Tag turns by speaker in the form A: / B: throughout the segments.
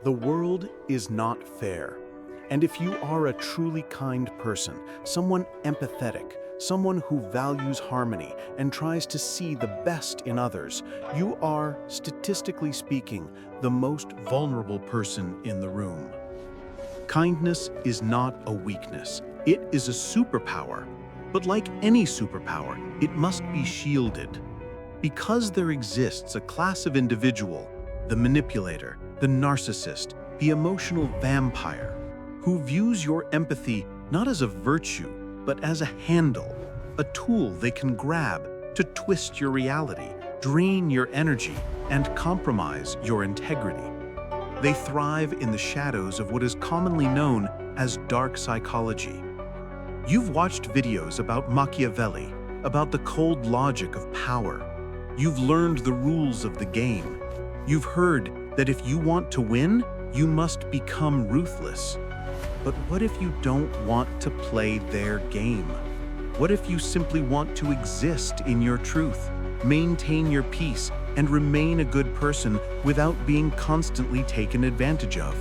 A: The world is not fair. And if you are a truly kind person, someone empathetic, someone who values harmony and tries to see the best in others, you are, statistically speaking, the most vulnerable person in the room. Kindness is not a weakness. It is a superpower. But like any superpower, it must be shielded. Because there exists a class of individual, the manipulator, the narcissist, the emotional vampire, who views your empathy not as a virtue, but as a handle, a tool they can grab to twist your reality, drain your energy, and compromise your integrity. They thrive in the shadows of what is commonly known as dark psychology. You've watched videos about Machiavelli, about the cold logic of power. You've learned the rules of the game. You've heard that if you want to win, you must become ruthless. But what if you don't want to play their game? What if you simply want to exist in your truth, maintain your peace, and remain a good person without being constantly taken advantage of?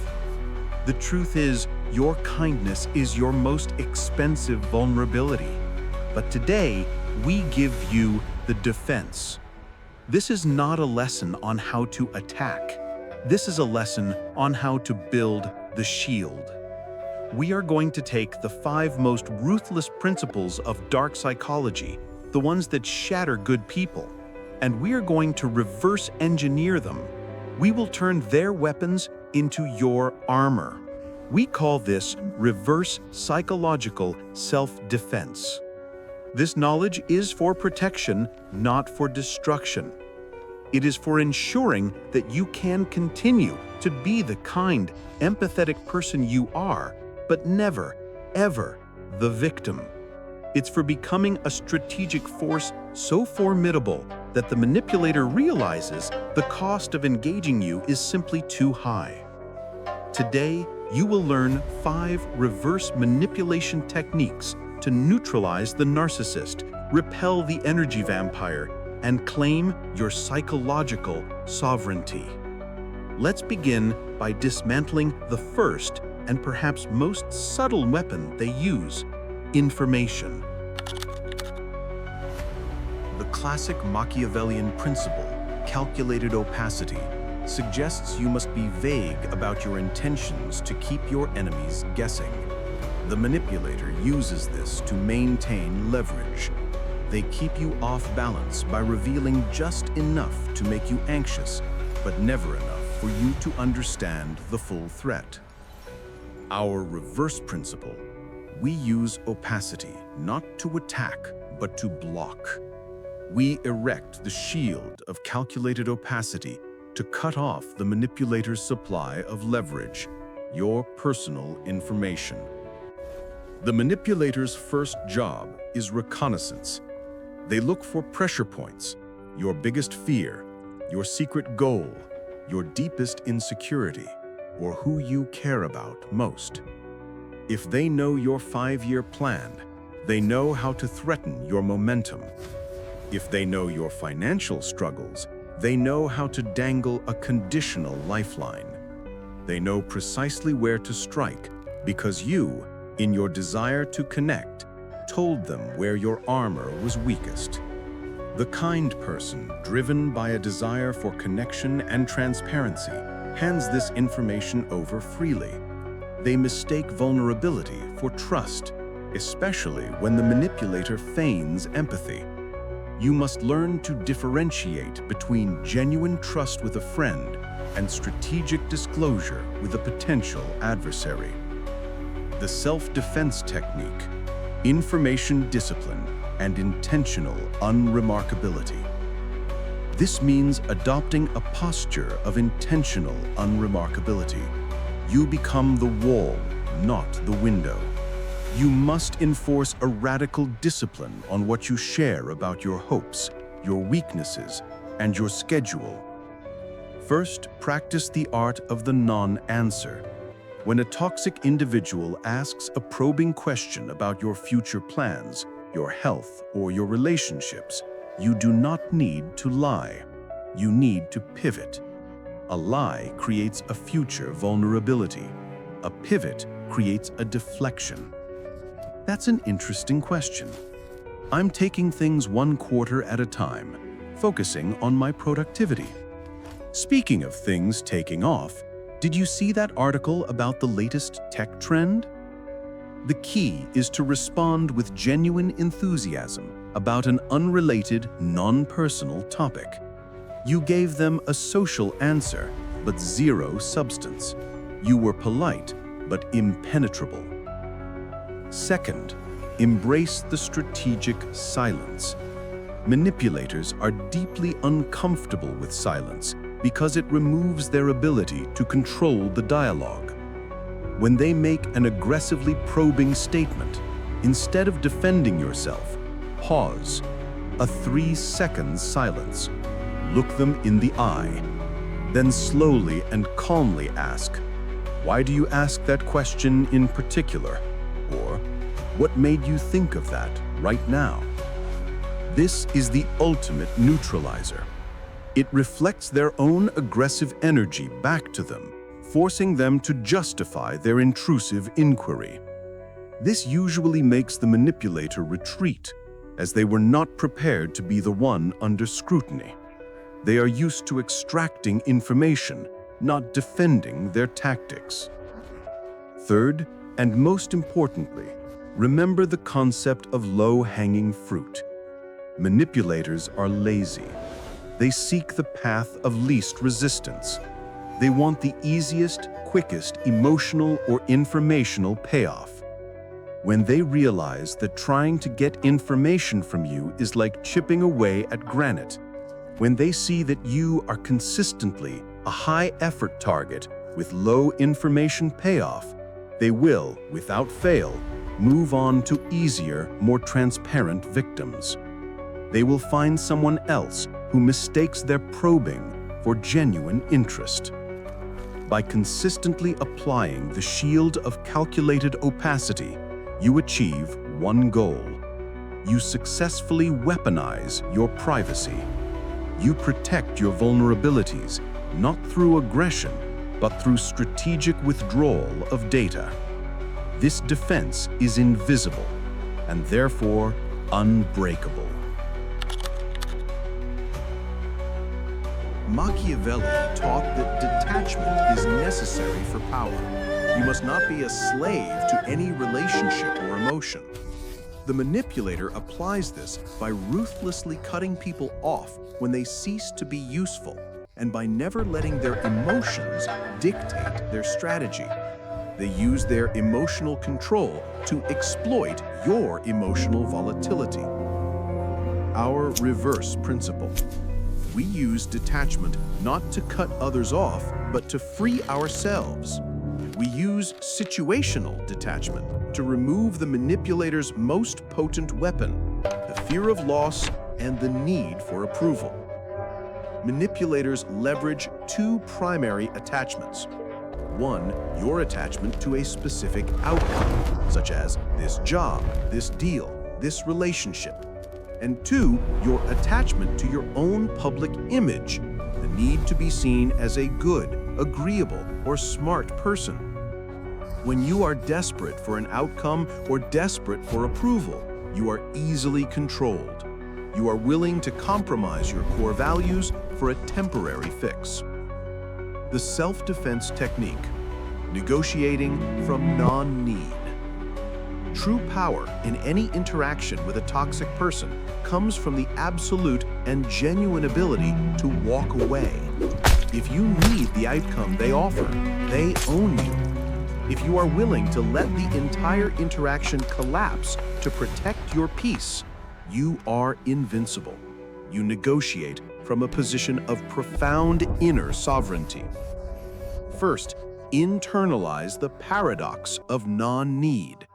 A: The truth is, your kindness is your most expensive vulnerability. But today, we give you the defense. This is not a lesson on how to attack. This is a lesson on how to build the shield. We are going to take the 5 most ruthless principles of dark psychology, the ones that shatter good people, and we are going to reverse engineer them. We will turn their weapons into your armor. We call this reverse psychological self-defense. This knowledge is for protection, not for destruction. It is for ensuring that you can continue to be the kind, empathetic person you are, but never, ever the victim. It's for becoming a strategic force so formidable that the manipulator realizes the cost of engaging you is simply too high. Today, you will learn 5 reverse manipulation techniques to neutralize the narcissist, repel the energy vampire, and claim your psychological sovereignty. Let's begin by dismantling the first and perhaps most subtle weapon they use: information. The classic Machiavellian principle, calculated opacity, suggests you must be vague about your intentions to keep your enemies guessing. The manipulator uses this to maintain leverage. They keep you off balance by revealing just enough to make you anxious, but never enough for you to understand the full threat. Our reverse principle: we use opacity not to attack, but to block. We erect the shield of calculated opacity to cut off the manipulator's supply of leverage, your personal information. The manipulator's first job is reconnaissance. They look for pressure points, your biggest fear, your secret goal, your deepest insecurity, or who you care about most. If they know your 5-year plan, they know how to threaten your momentum. If they know your financial struggles, they know how to dangle a conditional lifeline. They know precisely where to strike because you, in your desire to connect, told them where your armor was weakest. The kind person, driven by a desire for connection and transparency, hands this information over freely. They mistake vulnerability for trust, especially when the manipulator feigns empathy. You must learn to differentiate between genuine trust with a friend and strategic disclosure with a potential adversary. The self-defense technique: information discipline and intentional unremarkability. This means adopting a posture of intentional unremarkability. You become the wall, not the window. You must enforce a radical discipline on what you share about your hopes, your weaknesses, and your schedule. First, practice the art of the non-answer. When a toxic individual asks a probing question about your future plans, your health, or your relationships, you do not need to lie. You need to pivot. A lie creates a future vulnerability. A pivot creates a deflection. That's an interesting question. I'm taking things 1 quarter at a time, focusing on my productivity. Speaking of things taking off, did you see that article about the latest tech trend? The key is to respond with genuine enthusiasm about an unrelated, non-personal topic. You gave them a social answer, but zero substance. You were polite, but impenetrable. Second, embrace the strategic silence. Manipulators are deeply uncomfortable with silence because it removes their ability to control the dialogue. When they make an aggressively probing statement, instead of defending yourself, pause. A 3-second silence. Look them in the eye. Then slowly and calmly ask, "Why do you ask that question in particular?" Or, "What made you think of that right now?" This is the ultimate neutralizer. It reflects their own aggressive energy back to them, forcing them to justify their intrusive inquiry. This usually makes the manipulator retreat, as they were not prepared to be the one under scrutiny. They are used to extracting information, not defending their tactics. Third, and most importantly, remember the concept of low-hanging fruit. Manipulators are lazy. They seek the path of least resistance. They want the easiest, quickest emotional or informational payoff. When they realize that trying to get information from you is like chipping away at granite, when they see that you are consistently a high-effort target with low information payoff, they will, without fail, move on to easier, more transparent victims. They will find someone else who mistakes their probing for genuine interest. By consistently applying the shield of calculated opacity, you achieve one goal. You successfully weaponize your privacy. You protect your vulnerabilities, not through aggression, but through strategic withdrawal of data. This defense is invisible and therefore unbreakable. Machiavelli taught that detachment is necessary for power. You must not be a slave to any relationship or emotion. The manipulator applies this by ruthlessly cutting people off when they cease to be useful, and by never letting their emotions dictate their strategy. They use their emotional control to exploit your emotional volatility. Our reverse principle. We use detachment not to cut others off, but to free ourselves. We use situational detachment to remove the manipulator's most potent weapon, the fear of loss and the need for approval. Manipulators leverage 2 primary attachments. 1, your attachment to a specific outcome, such as this job, this deal, this relationship. And 2, your attachment to your own public image, the need to be seen as a good, agreeable, or smart person. When you are desperate for an outcome or desperate for approval, you are easily controlled. You are willing to compromise your core values for a temporary fix. The self-defense technique, negotiating from non-need. True power in any interaction with a toxic person comes from the absolute and genuine ability to walk away. If you need the outcome they offer, they own you. If you are willing to let the entire interaction collapse to protect your peace, you are invincible. You negotiate from a position of profound inner sovereignty. First, internalize the paradox of non-need.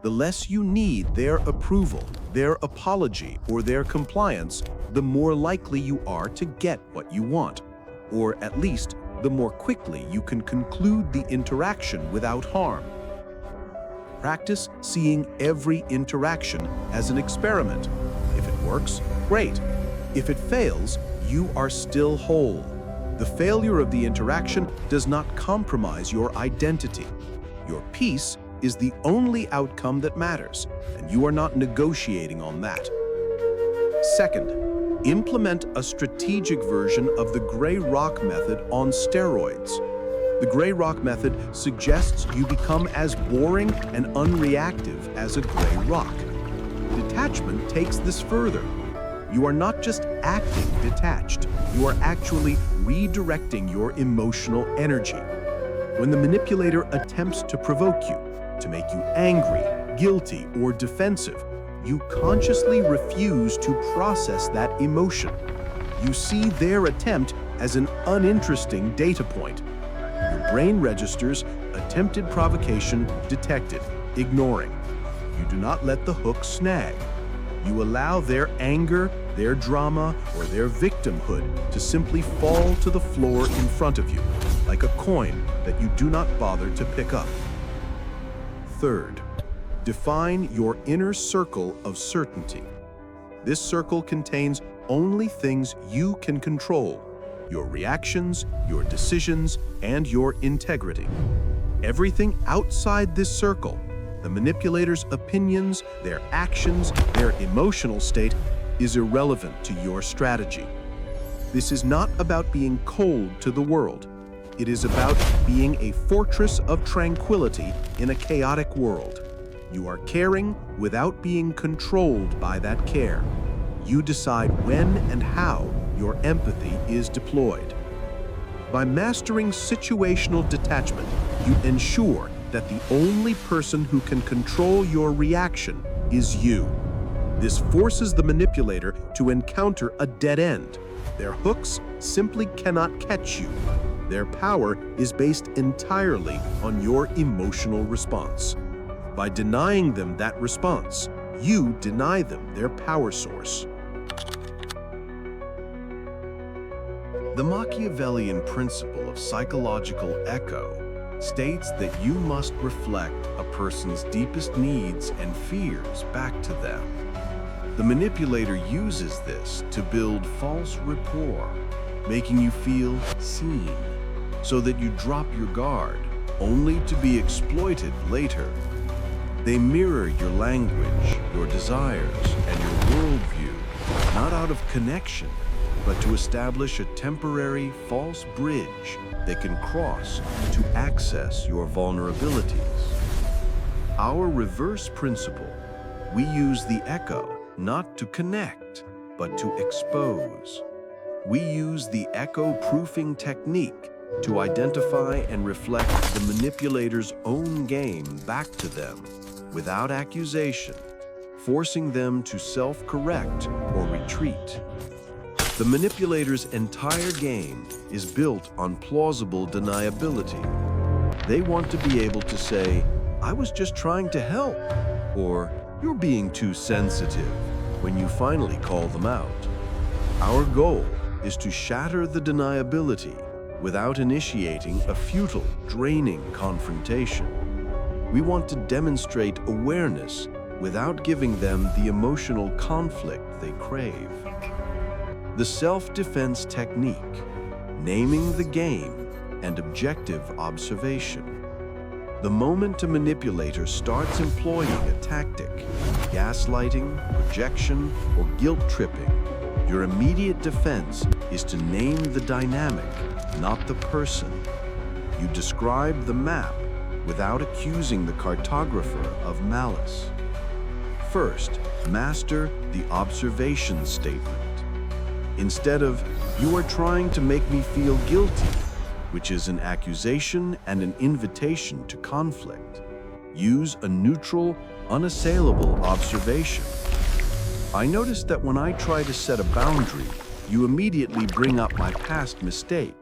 A: The less you need their approval, their apology, or their compliance, the more likely you are to get what you want, or at least the more quickly you can conclude the interaction without harm. Practice seeing every interaction as an experiment. If it works, great. If it fails, you are still whole. The failure of the interaction does not compromise your identity. Your peace is the only outcome that matters, and you are not negotiating on that. Second, implement a strategic version of the gray rock method on steroids. The gray rock method suggests you become as boring and unreactive as a gray rock. Detachment takes this further. You are not just acting detached, you are actually redirecting your emotional energy. When the manipulator attempts to provoke you, to make you angry, guilty, or defensive, you consciously refuse to process that emotion. You see their attempt as an uninteresting data point. Your brain registers attempted provocation detected, ignoring. You do not let the hook snag. You allow their anger, their drama, or their victimhood to simply fall to the floor in front of you, like a coin that you do not bother to pick up. Third, define your inner circle of certainty. This circle contains only things you can control: your reactions, your decisions, and your integrity. Everything outside this circle, the manipulator's opinions, their actions, their emotional state, is irrelevant to your strategy. This is not about being cold to the world. It is about being a fortress of tranquility in a chaotic world. You are caring without being controlled by that care. You decide when and how your empathy is deployed. By mastering situational detachment, you ensure that the only person who can control your reaction is you. This forces the manipulator to encounter a dead end. Their hooks simply cannot catch you. Their power is based entirely on your emotional response. By denying them that response, you deny them their power source. The Machiavellian principle of psychological echo states that you must reflect a person's deepest needs and fears back to them. The manipulator uses this to build false rapport, making you feel seen, so that you drop your guard, only to be exploited later. They mirror your language, your desires, and your worldview, not out of connection, but to establish a temporary false bridge they can cross to access your vulnerabilities. Our reverse principle, we use the echo not to connect, but to expose. We use the echo-proofing technique to identify and reflect the manipulator's own game back to them without accusation, forcing them to self-correct or retreat. The manipulator's entire game is built on plausible deniability. They want to be able to say, "I was just trying to help," or "You're being too sensitive," when you finally call them out. Our goal is to shatter the deniability without initiating a futile, draining confrontation. We want to demonstrate awareness without giving them the emotional conflict they crave. The self-defense technique, naming the game, and objective observation. The moment a manipulator starts employing a tactic, gaslighting, projection, or guilt-tripping, your immediate defense is to name the dynamic, not the person. You describe the map without accusing the cartographer of malice. First, master the observation statement. Instead of, "You are trying to make me feel guilty," which is an accusation and an invitation to conflict, use a neutral, unassailable observation. "I noticed that when I try to set a boundary, you immediately bring up my past mistake."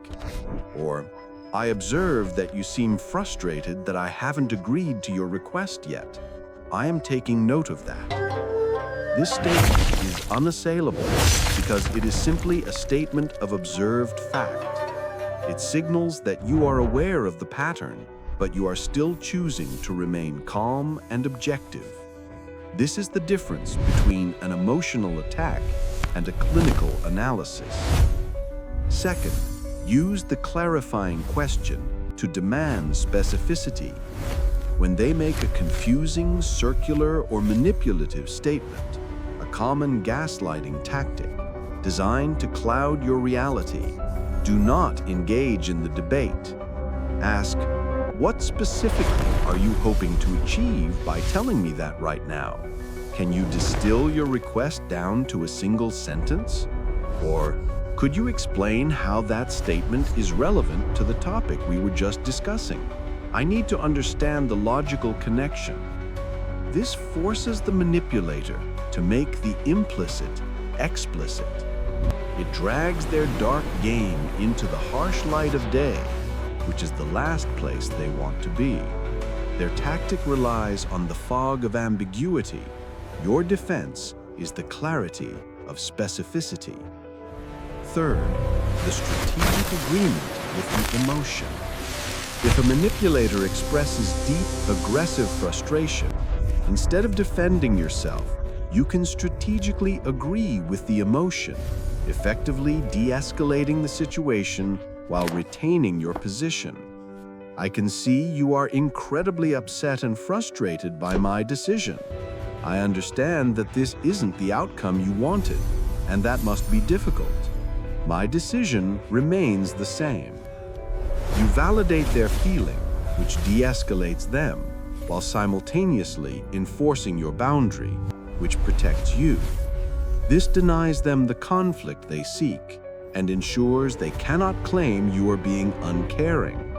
A: Or, "I observe that you seem frustrated that I haven't agreed to your request yet. I am taking note of that." This statement is unassailable because it is simply a statement of observed fact. It signals that you are aware of the pattern, but you are still choosing to remain calm and objective. This is the difference between an emotional attack and a clinical analysis. Second,
B: Use the clarifying question to demand specificity. When they make a confusing, circular, or manipulative statement, a common gaslighting tactic designed to cloud your reality, do not engage in the debate. Ask, what specifically are you hoping to achieve by telling me that right now? Can you distill your request down to a single sentence? Or could you explain how that statement is relevant to the topic we were just discussing? I need to understand the logical connection. This forces the manipulator to make the implicit explicit. It drags their dark game into the harsh light of day, which is the last place they want to be. Their tactic relies on the fog of ambiguity. Your defense is the clarity of specificity. Third, the strategic agreement with the emotion. If a manipulator expresses deep, aggressive frustration, instead of defending yourself, you can strategically agree with the emotion, effectively de-escalating the situation while retaining your position. I can see you are incredibly upset and frustrated by my decision. I understand that this isn't the outcome you wanted, and that must be difficult. My decision remains the same. You validate their feeling, which de-escalates them, while simultaneously enforcing your boundary, which protects you. This denies them the conflict they seek and ensures they cannot claim you are being uncaring,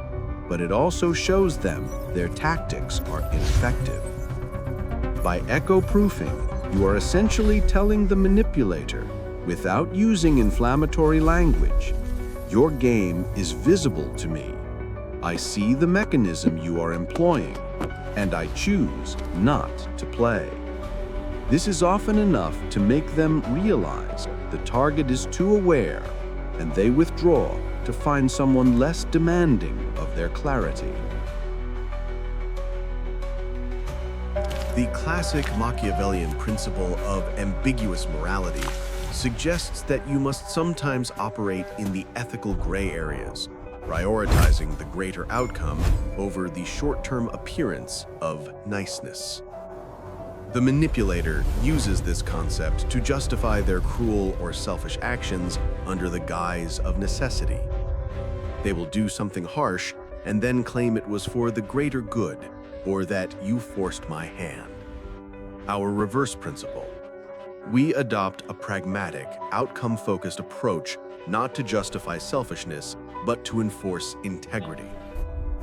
B: but it also shows them their tactics are ineffective. By echo-proofing, you are essentially telling the manipulator, without using inflammatory language, your game is visible to me. I see the mechanism you are employing, and I choose not to play. This is often enough to make them realize the target is too aware, and they withdraw to find someone less demanding of their clarity.
C: The classic Machiavellian principle of ambiguous morality suggests that you must sometimes operate in the ethical gray areas, prioritizing the greater outcome over the short-term appearance of niceness. The manipulator uses this concept to justify their cruel or selfish actions under the guise of necessity. They will do something harsh and then claim it was for the greater good, or that you forced my hand. Our reverse principle. We adopt a pragmatic, outcome-focused approach not to justify selfishness, but to enforce integrity.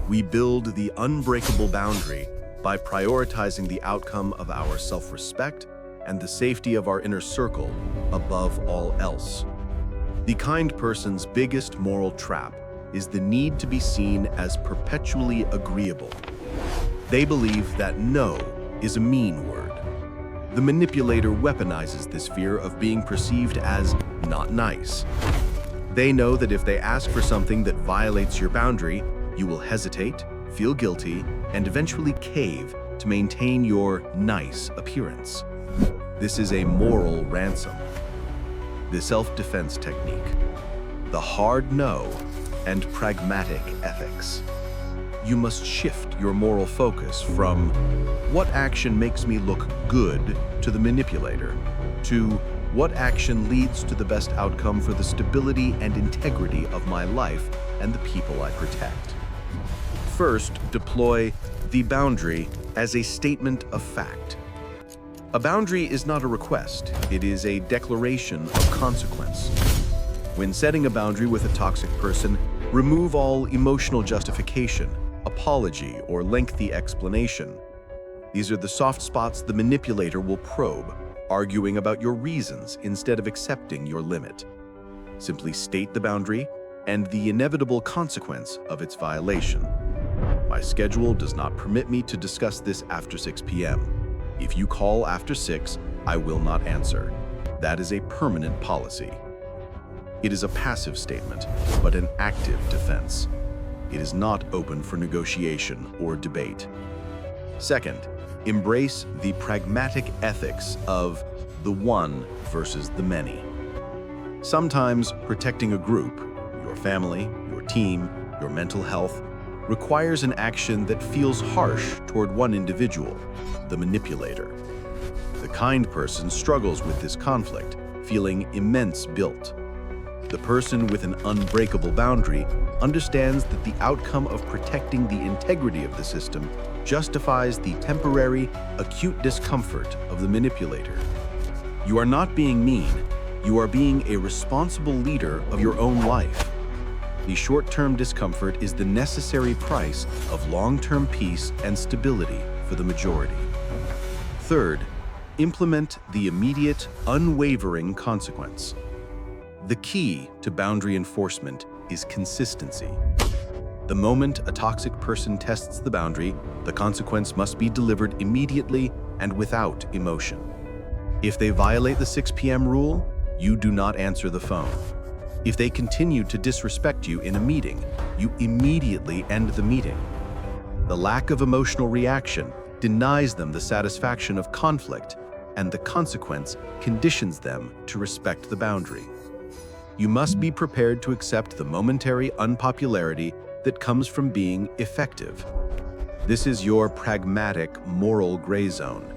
C: We build the unbreakable boundary by prioritizing the outcome of our self-respect and the safety of our inner circle above all else. The kind person's biggest moral trap is the need to be seen as perpetually agreeable. They believe that no is a mean word. The manipulator weaponizes this fear of being perceived as not nice. They know that if they ask for something that violates your boundary, you will hesitate, feel guilty, and eventually cave to maintain your nice appearance. This is a moral ransom. The self-defense technique, the hard no, and pragmatic ethics. You must shift your moral focus from what action makes me look good to the manipulator to what action leads to the best outcome for the stability and integrity of my life and the people I protect. First, deploy the boundary as a statement of fact. A boundary is not a request, it is a declaration of consequence. When setting a boundary with a toxic person, remove all emotional justification, apology, or lengthy explanation. These are the soft spots the manipulator will probe, arguing about your reasons instead of accepting your limit. Simply state the boundary and the inevitable consequence of its violation. My schedule does not permit me to discuss this after 6 p.m. If you call after 6, I will not answer. That is a permanent policy. It is a passive statement, but an active defense. It is not open for negotiation or debate. Second, embrace the pragmatic ethics of the one versus the many. Sometimes protecting a group, your family, your team, your mental health, requires an action that feels harsh toward one individual, the manipulator. The kind person struggles with this conflict, feeling immense guilt. The person with an unbreakable boundary understands that the outcome of protecting the integrity of the system justifies the temporary, acute discomfort of the manipulator. You are not being mean, you are being a responsible leader of your own life. The short-term discomfort is the necessary price of long-term peace and stability for the majority. Third, implement the immediate, unwavering consequence. The key to boundary enforcement is consistency. The moment a toxic person tests the boundary, the consequence must be delivered immediately and without emotion. If they violate the 6 p.m. rule, you do not answer the phone. If they continue to disrespect you in a meeting, you immediately end the meeting. The lack of emotional reaction denies them the satisfaction of conflict, and the consequence conditions them to respect the boundary. You must be prepared to accept the momentary unpopularity that comes from being effective. This is your pragmatic, moral gray zone,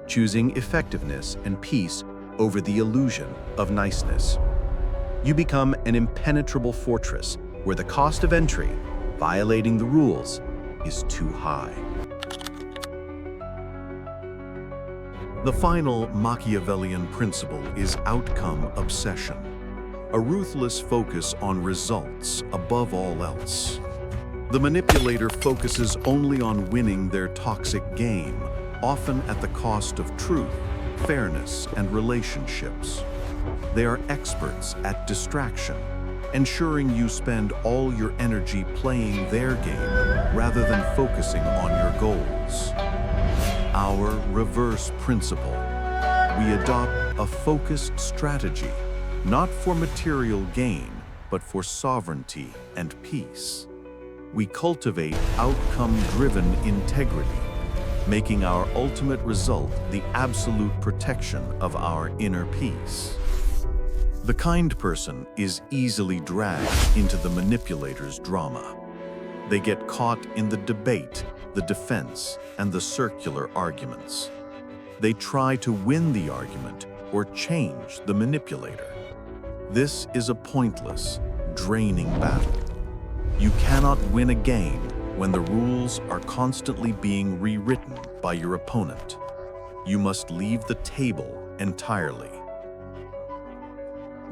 C: choosing effectiveness and peace over the illusion of niceness. You become an impenetrable fortress where the cost of entry, violating the rules, is too high.
A: The final Machiavellian principle is outcome obsession, a ruthless focus on results above all else. The manipulator focuses only on winning their toxic game, often at the cost of truth, fairness, and relationships. They are experts at distraction, ensuring you spend all your energy playing their game rather than focusing on your goals. Our reverse principle. We adopt a focused strategy, not for material gain, but for sovereignty and peace. We cultivate outcome-driven integrity, making our ultimate result the absolute protection of our inner peace. The kind person is easily dragged into the manipulator's drama. They get caught in the debate, the defense, and the circular arguments. They try to win the argument or change the manipulator. This is a pointless, draining battle. You cannot win a game when the rules are constantly being rewritten by your opponent. You must leave the table entirely.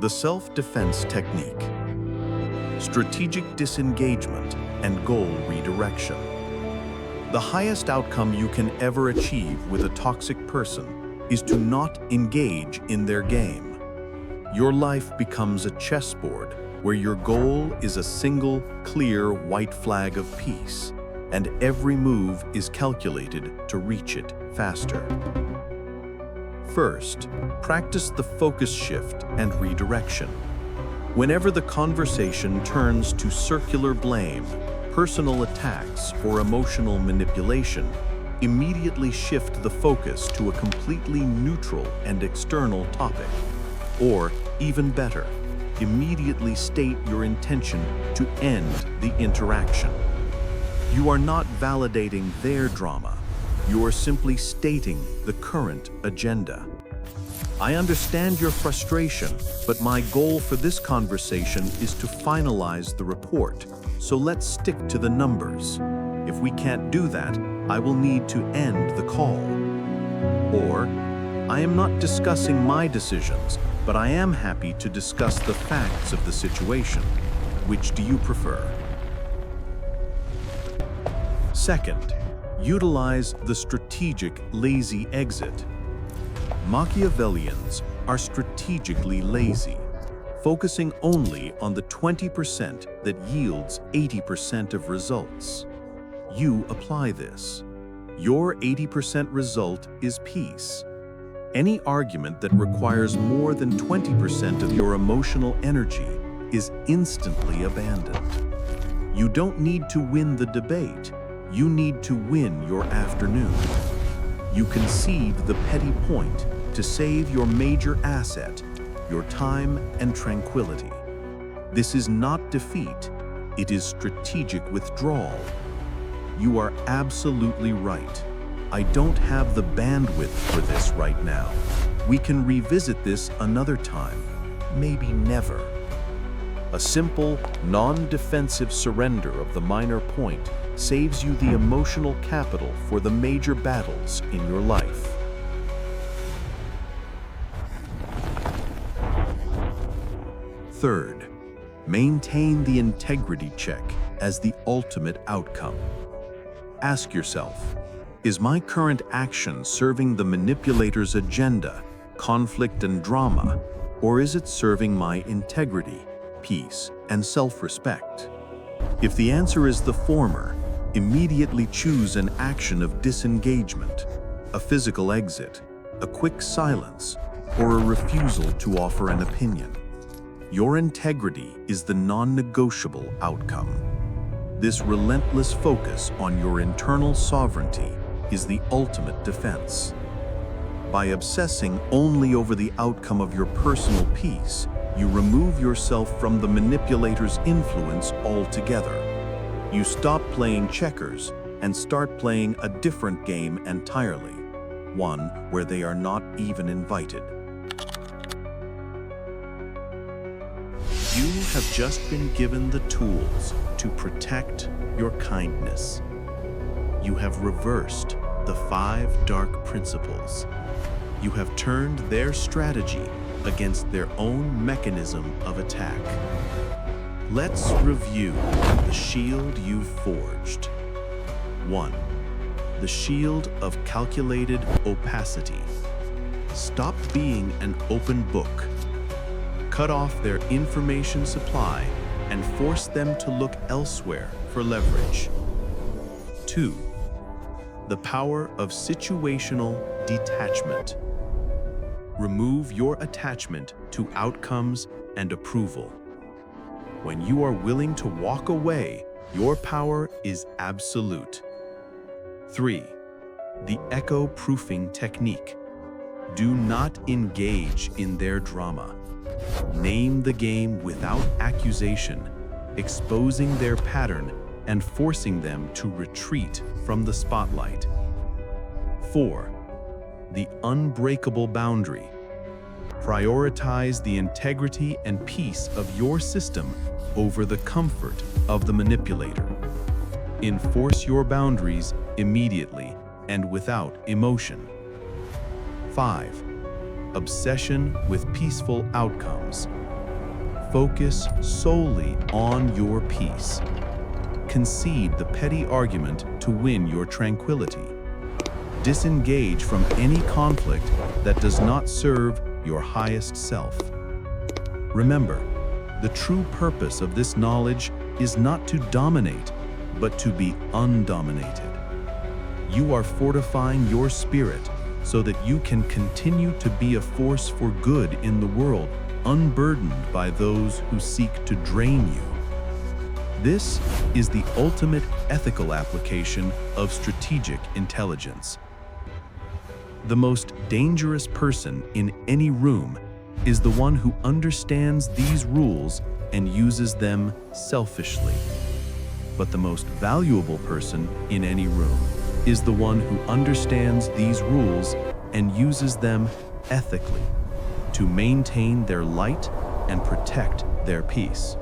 A: The self-defense technique, strategic disengagement, and goal redirection. The highest outcome you can ever achieve with a toxic person is to not engage in their game. Your life becomes a chessboard where your goal is a single, clear white flag of peace, and every move is calculated to reach it faster. First, practice the focus shift and redirection. Whenever the conversation turns to circular blame, personal attacks, or emotional manipulation, immediately shift the focus to a completely neutral and external topic. Or, even better, immediately state your intention to end the interaction. You are not validating their drama. You are simply stating the current agenda. I understand your frustration, but my goal for this conversation is to finalize the report, so let's stick to the numbers. If we can't do that, I will need to end the call. Or, I am not discussing my decisions, but I am happy to discuss the facts of the situation. Which do you prefer? Second, utilize the strategic lazy exit. Machiavellians are strategically lazy, focusing only on the 20% that yields 80% of results. You apply this. Your 80% result is peace. Any argument that requires more than 20% of your emotional energy is instantly abandoned. You don't need to win the debate. You need to win your afternoon. You concede the petty point to save your major asset, your time and tranquility.
B: This is not defeat, it is strategic withdrawal. You are absolutely right. I don't have the bandwidth for this right now. We can revisit this another time, maybe never. A simple, non-defensive surrender of the minor point saves you the emotional capital for the major battles in your life. Third, maintain the integrity check as the ultimate outcome. Ask yourself, is my current action serving the manipulator's agenda, conflict and drama, or is it serving my integrity, peace, and self-respect? If the answer is the former, immediately choose an action of disengagement, a physical exit, a quick silence, or a refusal to offer an opinion. Your integrity is the non-negotiable outcome. This relentless focus on your internal sovereignty is the ultimate defense. By obsessing only over the outcome of your personal peace, you remove yourself from the manipulator's influence altogether. You stop playing checkers and start playing a different game entirely, one where they are not even invited. You have just been given the tools to protect your kindness. You have reversed the 5 dark principles. You have turned their strategy against their own mechanism of attack. Let's review the shield you've forged. 1. The shield of calculated opacity. Stop being an open book. Cut off their information supply and force them to look elsewhere for leverage. 2. The power of situational detachment. Remove your attachment to outcomes and approval. When you are willing to walk away, your power is absolute. 3. The echo-proofing technique. Do not engage in their drama. Name the game without accusation, exposing their pattern and forcing them to retreat from the spotlight. 4. The unbreakable boundary. Prioritize the integrity and peace of your system over the comfort of the manipulator. Enforce your boundaries immediately and without emotion. 5. Obsession with peaceful outcomes. Focus solely on your peace. Concede the petty argument to win your tranquility. Disengage from any conflict that does not serve your highest self. Remember, the true purpose of this knowledge is not to dominate, but to be undominated. You are fortifying your spirit so that you can continue to be a force for good in the world, unburdened by those who seek to drain you. This is the ultimate ethical application of strategic intelligence. The most dangerous person in any room is the one who understands these rules and uses them selfishly. But the most valuable person in any room is the one who understands these rules and uses them ethically to maintain their light and protect their peace.